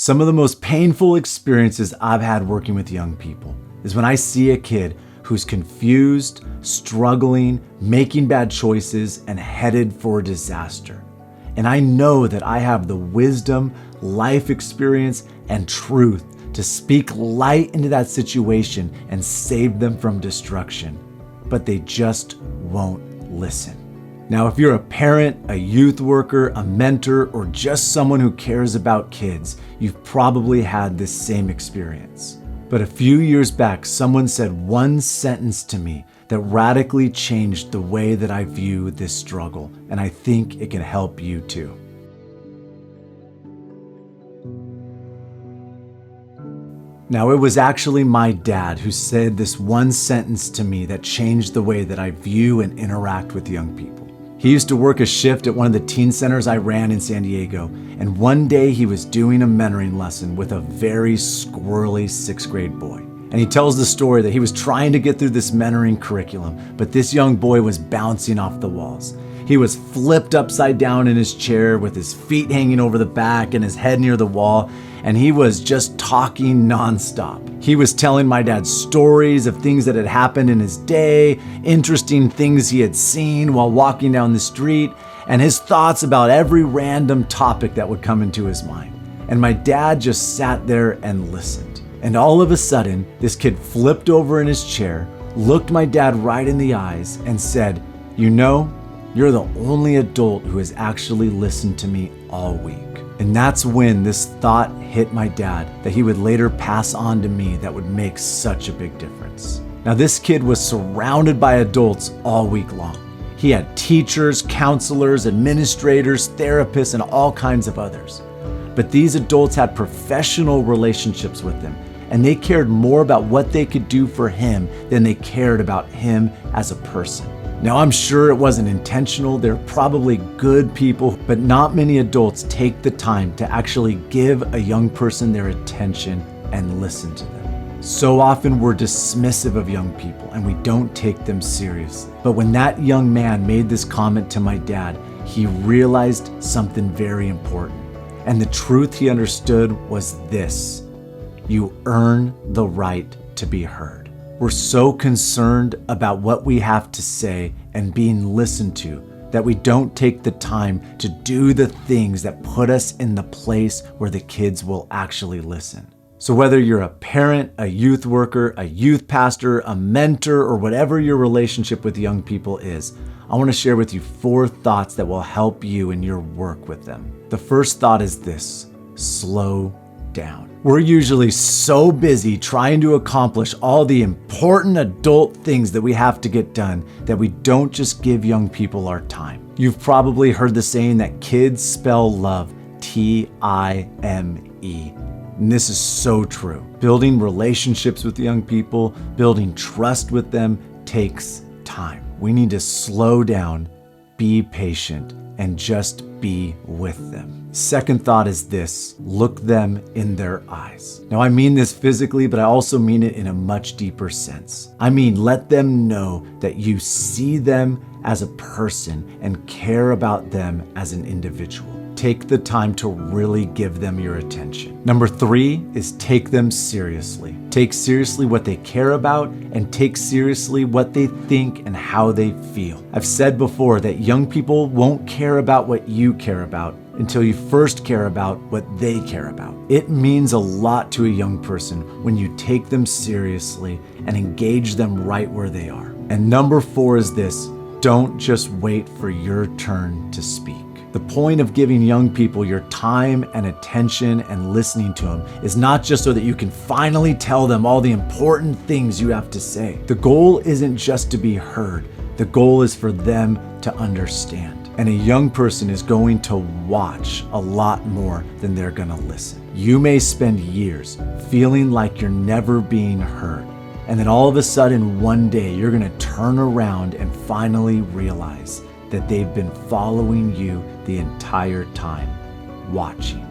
Some of the most painful experiences I've had working with young people is when I see a kid who's confused, struggling, making bad choices, and headed for disaster. And I know that I have the wisdom, life experience, and truth to speak light into that situation and save them from destruction. But they just won't listen. Now, if you're a parent, a youth worker, a mentor, or just someone who cares about kids, you've probably had this same experience. But a few years back, someone said one sentence to me that radically changed the way that I view this struggle, and I think it can help you too. Now, it was actually my dad who said this one sentence to me that changed the way that I view and interact with young people. He used to work a shift at one of the teen centers I ran in San Diego, and one day he was doing a mentoring lesson with a very squirrely 6th grade boy. And he tells the story that he was trying to get through this mentoring curriculum, but this young boy was bouncing off the walls. He was flipped upside down in his chair with his feet hanging over the back and his head near the wall, and he was just talking nonstop. He was telling my dad stories of things that had happened in his day, interesting things he had seen while walking down the street, and his thoughts about every random topic that would come into his mind. And my dad just sat there and listened. And all of a sudden, this kid flipped over in his chair, looked my dad right in the eyes, and said, "You know, you're the only adult who has actually listened to me all week." And that's when this thought hit my dad that he would later pass on to me that would make such a big difference. Now, this kid was surrounded by adults all week long. He had teachers, counselors, administrators, therapists, and all kinds of others. But these adults had professional relationships with him, and they cared more about what they could do for him than they cared about him as a person. Now, I'm sure it wasn't intentional. They're probably good people, but not many adults take the time to actually give a young person their attention and listen to them. So often we're dismissive of young people and we don't take them seriously. But when that young man made this comment to my dad, he realized something very important. And the truth he understood was this: you earn the right to be heard. We're so concerned about what we have to say and being listened to that we don't take the time to do the things that put us in the place where the kids will actually listen. So whether you're a parent, a youth worker, a youth pastor, a mentor, or whatever your relationship with young people is, I want to share with you 4 thoughts that will help you in your work with them. The first thought is this: slow down. We're usually so busy trying to accomplish all the important adult things that we have to get done that we don't just give young people our time. You've probably heard the saying that kids spell love Time. And this is so true. Building relationships with young people, building trust with them takes time. We need to slow down, be patient, and just be with them. Second thought is this: look them in their eyes. Now, I mean this physically, but I also mean it in a much deeper sense. I mean, let them know that you see them as a person and care about them as an individual. Take the time to really give them your attention. Number 3 is take them seriously. Take seriously what they care about and take seriously what they think and how they feel. I've said before that young people won't care about what you care about until you first care about what they care about. It means a lot to a young person when you take them seriously and engage them right where they are. And number 4 is this: don't just wait for your turn to speak. The point of giving young people your time and attention and listening to them is not just so that you can finally tell them all the important things you have to say. The goal isn't just to be heard. The goal is for them to understand. And a young person is going to watch a lot more than they're going to listen. You may spend years feeling like you're never being heard. And then all of a sudden, one day, you're going to turn around and finally realize that they've been following you the entire time, watching.